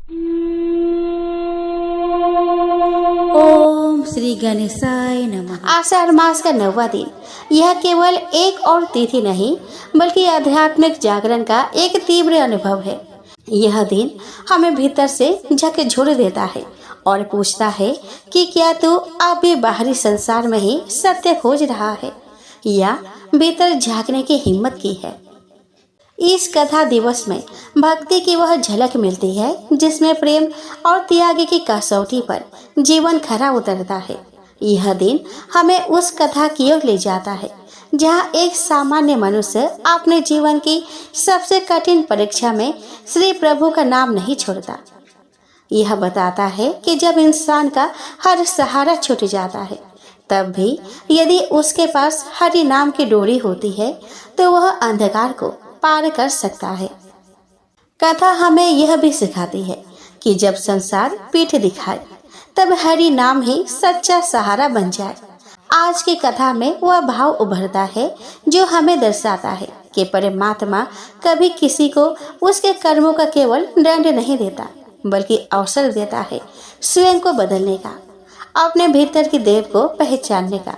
ओम श्री गणेशाय नमः। आषाढ़ मास का 9वां दिन यह केवल एक और तिथि नहीं बल्कि आध्यात्मिक जागरण का एक तीव्र अनुभव है। यह दिन हमें भीतर से झकझोर देता है और पूछता है कि क्या तू अब भी बाहरी संसार में ही सत्य खोज रहा है या भीतर झांकने की हिम्मत की है। इस कथा दिवस में भक्ति की वह झलक मिलती है जिसमें प्रेम और त्याग की कसौटी पर जीवन खरा उतरता है। यह दिन हमें उस कथा की ओर ले जाता है जहाँ एक सामान्य मनुष्य अपने जीवन की सबसे कठिन परीक्षा में श्री प्रभु का नाम नहीं छोड़ता। यह बताता है कि जब इंसान का हर सहारा छूट जाता है तब भी यदि उसके पास हरि नाम की डोरी होती है तो वह अंधकार को पार कर सकता है। कथा हमें यह भी सिखाती है कि जब संसार पीठ दिखाए तब हरि नाम ही सच्चा सहारा बन जाए। आज की कथा में वह भाव उभरता है जो हमें दर्शाता है कि परमात्मा कभी किसी को उसके कर्मों का केवल दंड नहीं देता बल्कि अवसर देता है स्वयं को बदलने का, अपने भीतर की देव को पहचानने का।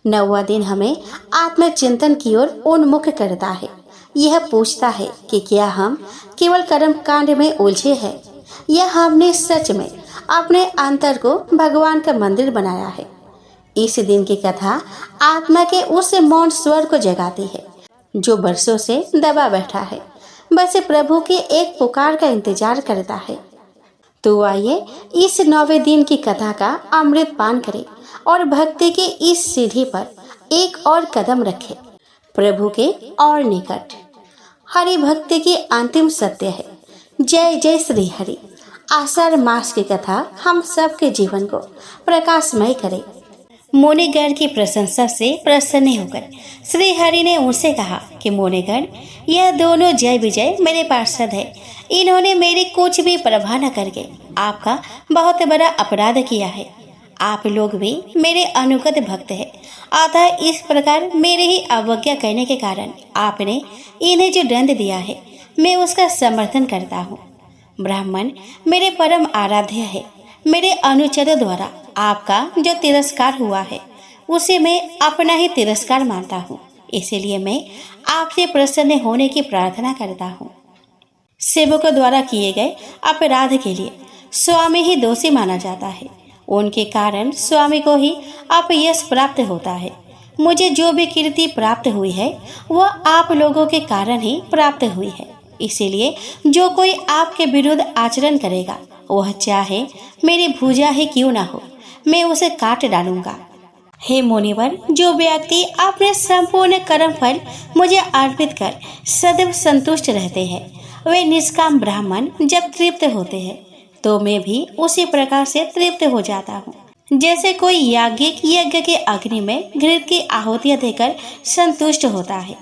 9वां दिन हमें आत्मचिंतन की ओर उन्मुख करता है। यह पूछता है कि क्या हम केवल कर्म कांड में उलझे हैं या हमने सच में अपने अंतर को भगवान का मंदिर बनाया है। इस दिन की कथा आत्मा के उस मौन स्वर को जगाती है जो बरसों से दबा बैठा है, बस प्रभु के एक पुकार का इंतजार करता है। तो आइए इस 9वें दिन की कथा का अमृत पान करें और भक्ति की इस सीढ़ी पर एक और कदम रखें, प्रभु के और निकट। हरि भक्ति की अंतिम सत्य है। जय जय श्री हरि। आषाढ़ मास की कथा हम सबके जीवन को प्रकाशमय करे। मुनिगण की प्रशंसा से प्रसन्न होकर श्री हरि ने उनसे कहा कि मुनिगण, यह दोनों जय विजय मेरे पार्षद है। इन्होंने मेरी कुछ भी परवाह न करके आपका बहुत बड़ा अपराध किया है। आप लोग भी मेरे अनुगत भक्त हैं, अतः इस प्रकार मेरे ही अवज्ञा करने के कारण आपने इन्हें जो दंड दिया है मैं उसका समर्थन करता हूँ। ब्राह्मण मेरे परम आराध्य है। मेरे अनुचरों द्वारा आपका जो तिरस्कार हुआ है उसे मैं अपना ही तिरस्कार मानता हूँ, इसीलिए मैं आपसे प्रसन्न होने की प्रार्थना करता हूँ। सेवकों द्वारा किए गए अपराध के लिए स्वामी ही दोषी माना जाता है। उनके कारण स्वामी को ही अपयश प्राप्त होता है। मुझे जो भी कीर्ति प्राप्त हुई है वह आप लोगों के कारण ही प्राप्त हुई है। इसीलिए जो कोई आपके विरुद्ध आचरण करेगा वह चाहे मेरी भुजा ही क्यों ना हो, मैं उसे काट डालूंगा। हे मुनिवर, जो व्यक्ति अपने संपूर्ण कर्म फल मुझे अर्पित कर सदैव संतुष्ट रहते हैं वे निष्काम ब्राह्मण जब तृप्त होते हैं तो मैं भी उसी प्रकार से तृप्त हो जाता हूँ। जैसे कोई याज्ञिक यज्ञ के अग्नि में घृत की आहुतियाँ देकर संतुष्ट होता है।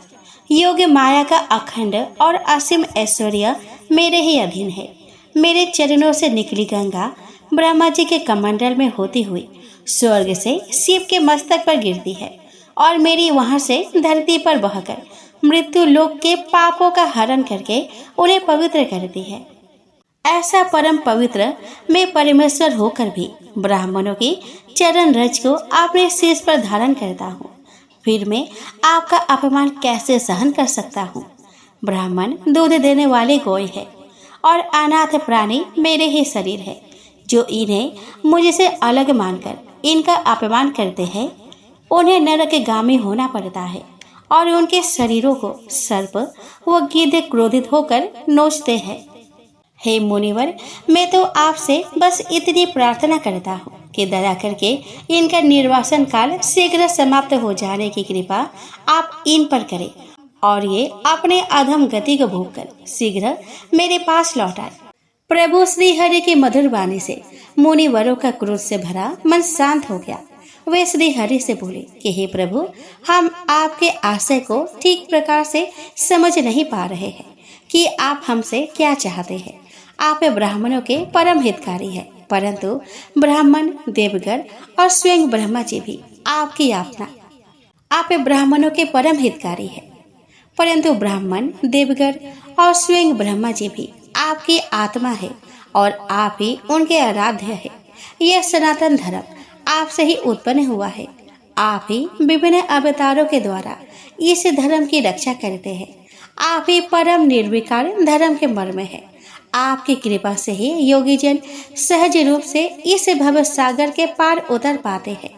योग्य माया का अखंड और असीम ऐश्वर्य मेरे ही अधीन है। मेरे चरणों से निकली गंगा ब्रह्मा जी के कमंडल में होती हुई स्वर्ग से शिव के मस्तक पर गिरती है और मेरी वहां से धरती पर बहकर मृत्यु लोक के पापों का हरण करके उन्हें पवित्र करती है। ऐसा परम पवित्र मैं परमेश्वर होकर भी ब्राह्मणों की चरण रज को अपने शीश पर धारण करता हूँ। फिर मैं आपका अपमान कैसे सहन कर सकता हूँ। ब्राह्मण दूध देने वाले गोय है और अनाथ प्राणी मेरे ही शरीर है। जो इन्हें मुझसे अलग मानकर इनका अपमान करते हैं उन्हें नरकगामी होना पड़ता है और उनके शरीरों को सर्प व गिद्ध क्रोधित होकर नोचते हैं। हे मुनिवर, मैं तो आपसे बस इतनी प्रार्थना करता हूँ कि दया करके इनका निर्वासन काल शीघ्र समाप्त हो जाने की कृपा आप इन पर करें और ये अपने अधम गति को भोग कर शीघ्र मेरे पास लौट आए। प्रभु श्री हरि की मधुर वाणी से मुनिवरों का क्रोध से भरा मन शांत हो गया। वे श्री हरि से बोले कि हे प्रभु, हम आपके आशय को ठीक प्रकार से समझ नहीं पा रहे हैं कि आप हमसे क्या चाहते हैं। आप ब्राह्मणों के परम हितकारी हैं, परंतु ब्राह्मण, देवगण और स्वयं ब्रह्मा जी भी आपकी यातना। आप ब्राह्मणों के परम हितकारी हैं, परंतु ब्राह्मण, देवगण और स्वयं ब्रह्मा जी भी आपकी आत्मा है और आप ही उनके आराध्य है। यह सनातन धर्म आपसे ही उत्पन्न हुआ है। आप ही विभिन्न अवतारों के द्वारा इस धर्म की रक्षा करते हैं। आप ही परम निर्विकार धर्म के मर्म है। आपकी कृपा से ही योगी जन सहज रूप से इस भव सागर के पार उतर पाते हैं।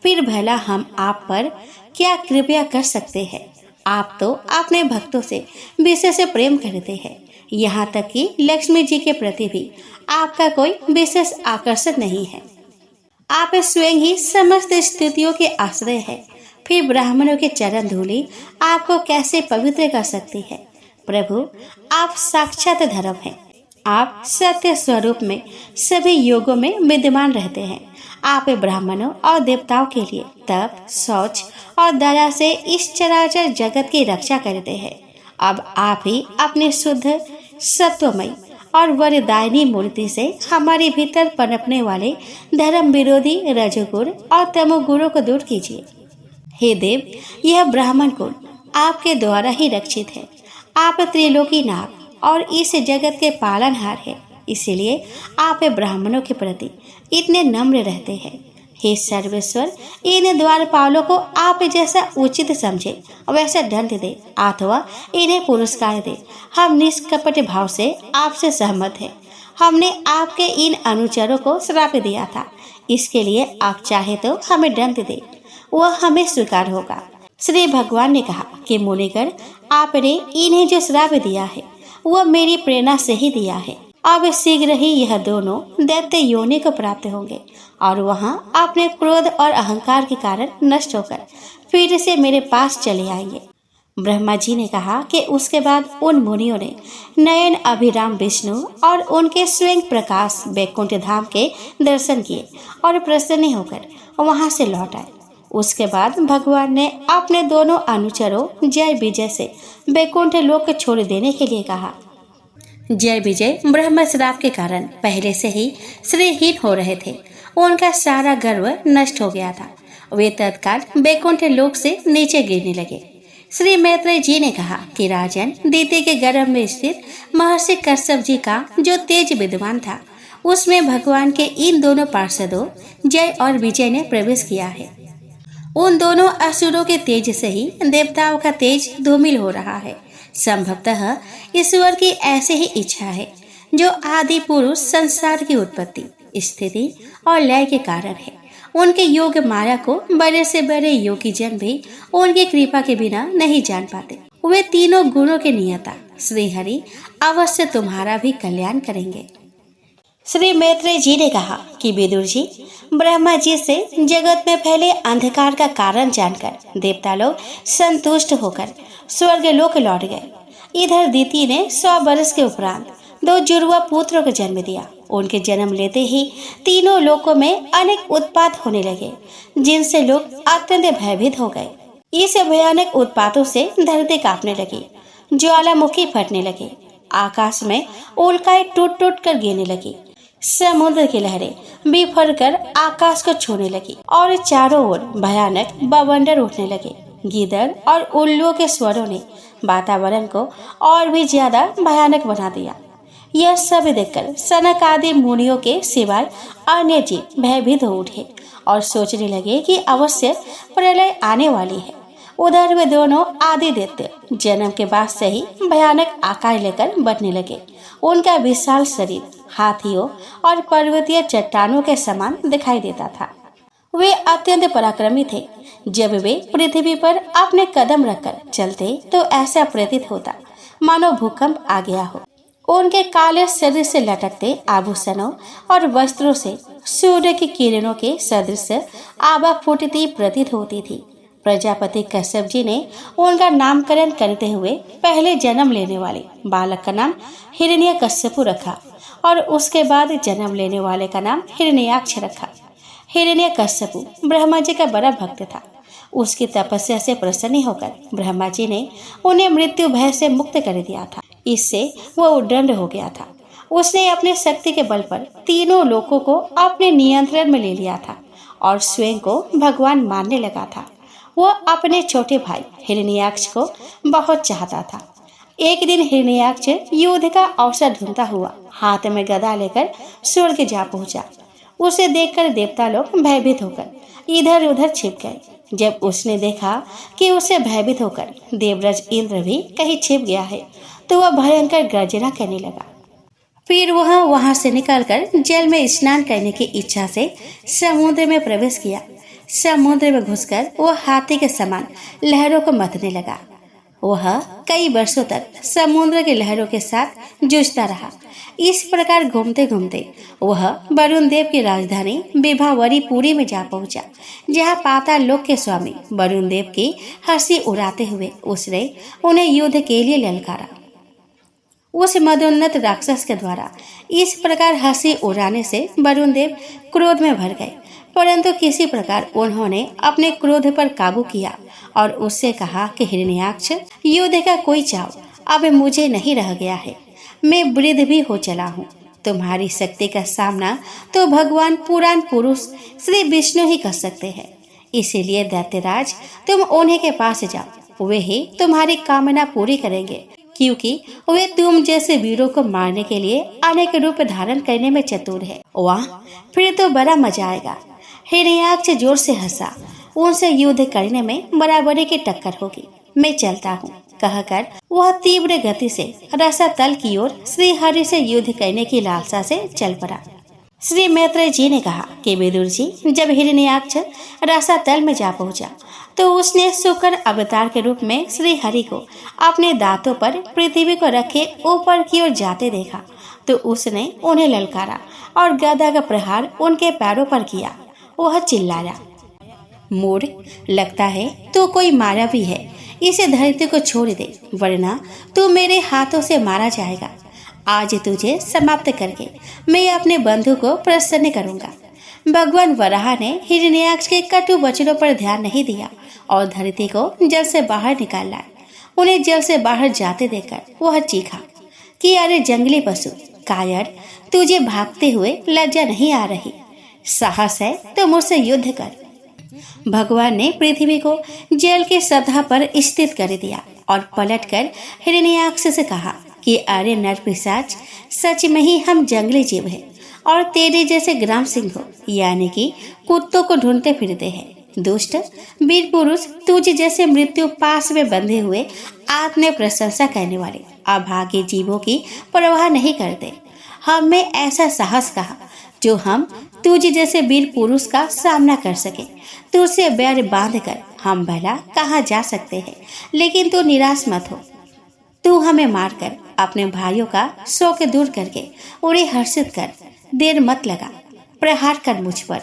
फिर भला हम आप पर क्या कृपया कर सकते हैं। आप तो अपने भक्तों से विशेष प्रेम करते हैं। यहाँ तक कि लक्ष्मी जी के प्रति भी आपका कोई विशेष आकर्षण नहीं है। आप स्वयं ही समस्त स्थितियों के आश्रय है। फिर ब्राह्मणों के चरण धूलि आपको कैसे पवित्र कर सकती है। प्रभु, आप साक्षात धर्म हैं। आप सत्य स्वरूप में सभी योगों में विद्यमान रहते हैं। आप ब्राह्मणों और देवताओं के लिए तप, शौच और दया से इस चराचर जगत की रक्षा करते हैं। अब आप ही अपने शुद्ध, सत्वमयी और वरदायिनी मूर्ति से हमारे भीतर पनपने वाले धर्म विरोधी रजोगुण और तमोगुणों को दूर कीजिए। हे देव, यह ब्राह्मण कुल आपके द्वारा ही रक्षित है। आप त्रिलोकी नाथ और इस जगत के पालनहार है। इसीलिए आप ब्राह्मणों के प्रति इतने नम्र रहते हैं। हे सर्वेश्वर, इन द्वारपालों को आप जैसा उचित समझे वैसा दंड दे अथवा इन्हें पुरस्कार दे। हम निष्कपट भाव से आपसे सहमत हैं। हमने आपके इन अनुचरों को श्राप दिया था। इसके लिए आप चाहे तो हमें दंड दे, वह हमें स्वीकार होगा। श्री भगवान ने कहा कि मुनिगण, आपने इन्हें जो श्राप दिया है वह मेरी प्रेरणा से ही दिया है। अब शीघ्र ही यह दोनों दैत्य योनि को प्राप्त होंगे और वहां अपने क्रोध और अहंकार के कारण नष्ट होकर फिर से मेरे पास चले आएंगे। ब्रह्मा जी ने कहा कि उसके बाद उन मुनियों ने नयन अभिराम विष्णु और उनके स्वयं प्रकाश वैकुंठ धाम के दर्शन किए और प्रसन्न होकर वहां से लौट आए। उसके बाद भगवान ने अपने दोनों अनुचरों जय विजय से वैकुंठ लोक छोड़ देने के लिए कहा। जय विजय ब्रह्म श्राप के कारण पहले से ही श्रीहीन हो रहे थे। उनका सारा गर्व नष्ट हो गया था। वे तत्काल वैकुंठ लोक से नीचे गिरने लगे। श्री मैत्रेय जी ने कहा कि राजन, दीति के गर्भ में स्थित महर्षि कश्यप जी का जो तेज विद्वान था, उसमें भगवान के इन दोनों पार्षदों जय और विजय ने प्रवेश किया है। उन दोनों असुरों के तेज से ही देवताओं का तेज धूमिल हो रहा है। संभवतः ईश्वर की ऐसी ही इच्छा है, जो आदि पुरुष संसार की उत्पत्ति, स्थिति और लय के कारण है। उनके योग माया को बड़े से बड़े योगी जन भी उनकी कृपा के बिना नहीं जान पाते। वे तीनों गुणों के नियता श्री हरि अवश्य तुम्हारा भी कल्याण करेंगे। श्री मैत्रेय जी ने कहा कि विदुर जी, ब्रह्मा जी से जगत में फैले अंधकार का कारण जानकर देवता लोग संतुष्ट होकर स्वर्ग लोक लौट गए। इधर दीति ने 100 वर्ष के उपरांत 2 जुड़वा पुत्रों को जन्म दिया। उनके जन्म लेते ही तीनों लोकों में अनेक उत्पात होने लगे, जिनसे लोग अत्यंत भयभीत हो गए। इस भयानक उत्पातों से धरती कांपने लगी, ज्वालामुखी फटने लगे, आकाश में उल्काएं टूट टूट कर गिरने लगी, समुद्र की लहरें बिफर कर आकाश को छूने लगी और चारों ओर भयानक बवंडर उठने लगे। गीदड़ और उल्लुओं के स्वरों ने वातावरण को और भी ज्यादा भयानक बना दिया। यह सब देखकर सनक आदि मुनियों के सिवाय अन्य जीव भयभीत हो उठे और सोचने लगे कि अवश्य प्रलय आने वाली है। उधर वे दोनों आदि दैत्य जन्म के बाद से ही भयानक आकार लेकर बढ़ने लगे। उनका विशाल शरीर हाथियों और पर्वतीय चट्टानों के समान दिखाई देता था। वे अत्यंत पराक्रमी थे। जब वे पृथ्वी पर अपने कदम रखकर चलते तो ऐसा प्रतीत होता मानो भूकंप आ गया हो। उनके काले शरीर से लटकते आभूषणों और वस्त्रों से सूर्य की किरणों के सदृश आभा फूटती प्रतीत होती थी। प्रजापति कश्यप जी ने उनका नामकरण करते हुए पहले जन्म लेने वाले बालक का नाम हिरण्यकश्यप रखा और उसके बाद जन्म लेने वाले का नाम हिरण्याक्ष रखा। हिरण्यकश्यप ब्रह्मा जी का बड़ा भक्त था। उसकी तपस्या से प्रसन्न होकर ब्रह्मा जी ने उन्हें मृत्यु भय से मुक्त कर दिया था। इससे वह उद्दंड हो गया था। उसने अपने शक्ति के बल पर तीनों लोकों को अपने नियंत्रण में ले लिया था और स्वयं को भगवान मानने लगा था। वह अपने छोटे भाई हिरण्याक्ष को बहुत चाहता था। एक दिन हिरण्याक्ष युद्ध का अवसर ढूंढता हुआ हाथ में गदा लेकर स्वर्ग जा पहुंचा। उसे देखकर देवता लोग भयभीत होकर इधर उधर छिप गए। जब उसने देखा कि उसे भयभीत होकर देवराज इंद्र भी कहीं छिप गया है, तो वह भयंकर गर्जना करने लगा। फिर वह वहां से निकलकर जल में स्नान करने की इच्छा से समुद्र में प्रवेश किया। समुद्र में घुसकर वह हाथी के समान लहरों को मथने लगा। वह कई वर्षों तक समुद्र की लहरों के साथ जूझता रहा। इस प्रकार घूमते घूमते वह वरुण देव की राजधानी विभावरी पुरी में जा पहुंचा, जहां पाताल लोक के स्वामी वरुण देव की हंसी उड़ाते हुए उसने उन्हें युद्ध के लिए ललकारा। उस मदोन्नत राक्षस के द्वारा इस प्रकार हंसी उड़ाने से वरुण देव क्रोध में भर गए, परंतु किसी प्रकार उन्होंने अपने क्रोध पर काबू किया और उससे कहा कि हिरण्याक्ष, युद्ध का कोई चाव अब मुझे नहीं रह गया है। मैं वृद्ध भी हो चला हूँ। तुम्हारी शक्ति का सामना तो भगवान पुराण पुरुष श्री विष्णु ही कर सकते हैं। इसीलिए दैत्यराज, तुम उन्हीं के पास जाओ, वे ही तुम्हारी कामना पूरी करेंगे, क्योंकि वे तुम जैसे वीरों को मारने के लिए अनेक रूप धारण करने में चतुर है। वाह, फिर तो बड़ा मजा आएगा। हिरण्याक्ष जोर से हंसा। उनसे युद्ध करने में बराबरी की टक्कर होगी। मैं चलता हूँ, कहकर वह तीव्र गति से रसातल की ओर श्री हरि से युद्ध करने की लालसा से चल पड़ा। श्री मैत्रेय जी ने कहा कि विदुर जी, जब हिरण्याक्ष रसातल में जा पहुंचा तो उसने शुक्र अवतार के रूप में श्री हरि को अपने दांतों पर पृथ्वी को रखे ऊपर की ओर जाते देखा, तो उसने उन्हें ललकारा और गदा का प्रहार उनके पैरों पर किया। वह चिल्लाया, मूढ़, लगता है तू कोई मानवी है। इसे धरती को छोड़ दे, वरना तू मेरे हाथों से मारा जाएगा। आज तुझे समाप्त करके मैं अपने बंधु को प्रसन्न करूंगा। भगवान वराह ने हिरण्याक्ष के कटु वचनों पर ध्यान नहीं दिया और धरती को जल से बाहर निकाल लाया। उन्हें जल से बाहर जाते देखकर वह चीखा कि अरे जंगली पशु, कायर, तुझे भागते हुए लज्जा नहीं आ रही? साहस है तो मुझसे युद्ध कर। भगवान ने पृथ्वी को जल के सतह पर स्थित कर दिया और पलटकर हिरण्याक्ष से कहा कि अरे नरपिशाच, सच में ही हम जंगली जीव हैं और तेरे जैसे ग्राम सिंह यानी कि कुत्तों को ढूंढते फिरते हैं। दुष्ट वीर पुरुष, तुझ जैसे मृत्यु पास में बंधे हुए आत्म प्रशंसा करने वाले अभागे जीवों की परवाह नहीं करते। हम में ऐसा साहस कहा जो हम तुझ जैसे वीर पुरुष का सामना कर सके। तुझसे बैर बांध कर हम भला कहाँ जा सकते हैं, लेकिन तू निराश मत हो। तू हमें मारकर अपने भाइयों का शोक दूर करके उन्हें हर्षित कर। देर मत लगा, प्रहार कर मुझ पर।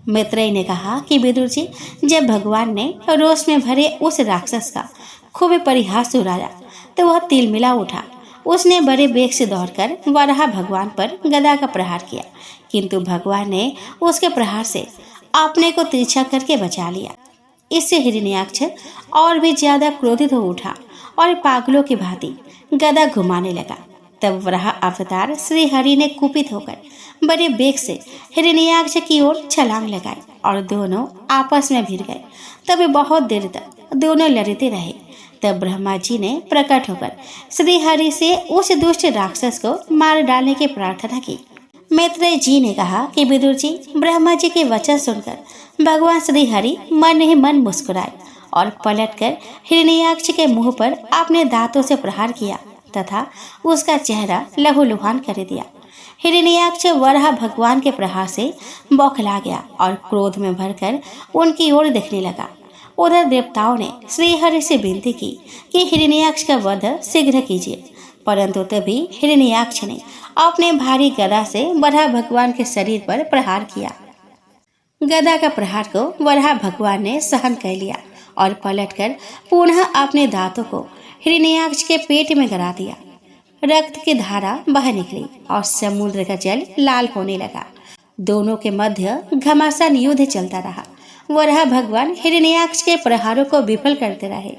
मैत्रेय ने कहा कि विदुर जी, जब भगवान ने रोष में भरे उस राक्षस का खूब परिहास उड़ाया तो वह तिलमिला उठा। उसने बड़े वेग से दौड़कर वराह भगवान पर गदा का प्रहार किया, किंतु भगवान ने उसके प्रहार से अपने को तिरछा करके बचा लिया। इससे हिरण्याक्ष और भी ज्यादा क्रोधित हो उठा और पागलों की भांति गदा घुमाने लगा। तब वराह अवतार श्री हरि ने कुपित होकर बड़े वेग से हिरण्याक्ष की ओर छलांग लगाई और दोनों आपस में भिड़ गए। तब बहुत देर तक दोनों लड़ते रहे। तब ब्रह्मा जी ने प्रकट होकर श्री हरि से उस दुष्ट राक्षस को मार डालने की प्रार्थना की। मैत्रेय जी ने कहा कि विदुर जी, ब्रह्मा जी के वचन सुनकर भगवान श्री हरि मन ही मन मुस्कुराए और पलटकर हिरण्याक्ष के मुंह पर अपने दांतों से प्रहार किया तथा उसका चेहरा लहूलुहान कर दिया। हिरण्याक्ष वराह भगवान के प्रहार से बौखला गया और क्रोध में भरकर उनकी ओर देखने लगा। उधर देवताओं ने श्री हरि से विनती की कि हिरण्याक्ष का वध शीघ्र कीजिए, परंतु तभी हिरण्याक्ष ने अपने भारी गदा से वराह भगवान के शरीर पर प्रहार किया। गदा का प्रहार को वराह भगवान ने सहन कर लिया और पलटकर पुनः अपने दांतों को हिरण्याक्ष के पेट में गिरा दिया। रक्त की धारा बह निकली और समुद्र का जल लाल होने लगा। दोनों के मध्य घमासान युद्ध चलता रहा। वराह भगवान हिरण्याक्ष के प्रहारों को विफल करते रहे।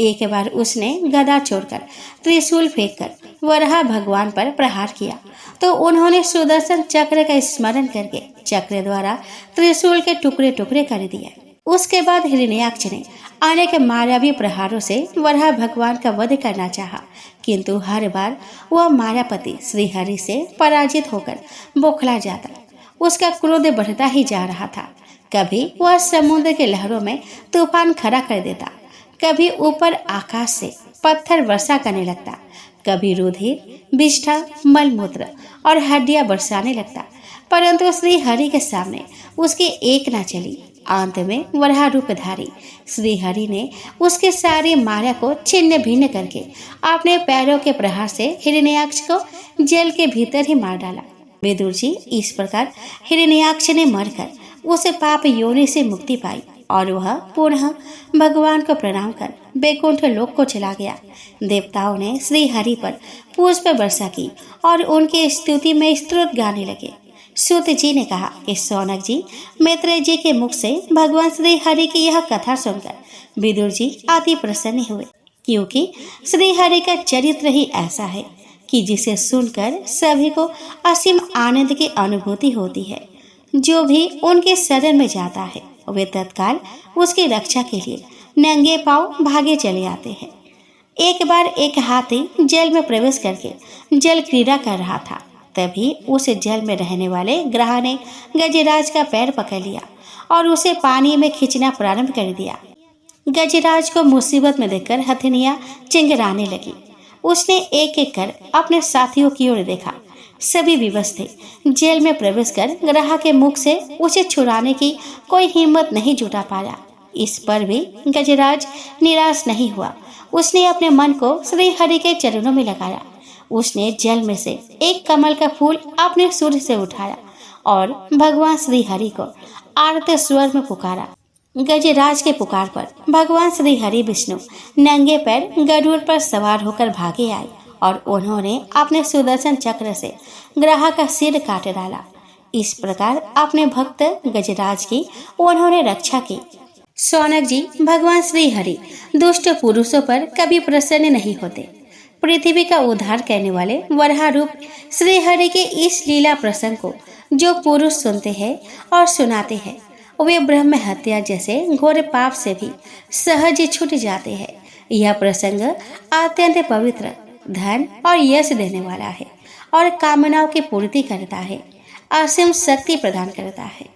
एक बार उसने गदा छोड़कर त्रिशूल फेंककर वराह भगवान पर प्रहार किया तो उन्होंने सुदर्शन चक्र का स्मरण करके चक्र द्वारा त्रिशूल के टुकड़े टुकड़े कर दिए। उसके बाद हिरण्याक्ष ने अनेक मायावी प्रहारों से वराह भगवान का वध करना चाहा, किंतु हर बार वह मायापति श्रीहरि से पराजित होकर बौखला जाता। उसका क्रोध बढ़ता ही जा रहा था। कभी वह समुद्र के लहरों में तूफान खड़ा कर देता, कभी ऊपर आकाश से पत्थर वर्षा करने लगता, कभी रुधिर, विष्ठा, मलमूत्र और हड्डियां बरसाने लगता, परंतु श्री हरि के सामने उसकी एक न चली। अंत में वराह रूपधारी श्री हरि ने उसके सारी माया को छिन्न भिन्न करके अपने पैरों के प्रहार से हिरण्याक्ष को जल के भीतर ही मार डाला। विदुर जी, इस प्रकार हिरण्याक्ष ने मरकर उसे पाप योनि से मुक्ति पाई और वह पुनः भगवान को प्रणाम कर बैकुंठ लोक को चला गया। देवताओं ने श्री हरि पर पुष्प वर्षा की और उनकी स्तुति में स्तोत्र गाने लगे। सूत जी ने कहा कि सौनक जी, मैत्रेय जी के मुख से भगवान श्री हरि की यह कथा सुनकर विदुर जी अति प्रसन्न हुए, क्योंकि श्री हरि का चरित्र ही ऐसा है कि जिसे सुनकर सभी को असीम आनंद की अनुभूति होती है। जो भी उनके शरण में जाता है वे तत्काल उसकी रक्षा के लिए नंगे पांव भागे चले आते हैं। एक बार एक हाथी जल में प्रवेश करके जल क्रीड़ा कर रहा था। तभी उस जल में रहने वाले ग्रह ने गजराज का पैर पकड़ लिया और उसे पानी में खींचना प्रारंभ कर दिया। गजराज को मुसीबत में देखकर हथनियां चिंगराने लगी। उसने एक एक कर अपने साथियों की ओर देखा। सभी विवश थे। जेल में प्रवेश कर ग्रह के मुख से उसे छुड़ाने की कोई हिम्मत नहीं जुटा पाया। इस पर भी गजराज निराश नहीं हुआ। उसने अपने मन को श्री हरि के चरणों में लगाया। उसने जल में से एक कमल का फूल अपने सूर्य से उठाया और भगवान श्री हरि को आर्त स्वर में पुकारा। गजराज के पुकार पर भगवान श्री हरि विष्णु नंगे पैर गरुड़ पर सवार होकर भागे आए और उन्होंने अपने सुदर्शन चक्र से ग्रह का सिर काट डाला। इस प्रकार अपने भक्त गजराज की उन्होंने रक्षा की। सौनक जी, भगवान श्री हरि दुष्ट पुरुषों पर कभी प्रसन्न नहीं होते। पृथ्वी का उद्धार करने वाले वराह रूप श्री हरि के इस लीला प्रसंग को जो पुरुष सुनते हैं और सुनाते हैं वे ब्रह्म हत्या जैसे घोर पाप से भी सहज छूट जाते हैं। यह प्रसंग अत्यंत पवित्र, धन और यश देने वाला है और कामनाओं की पूर्ति करता है, असीम शक्ति प्रदान करता है।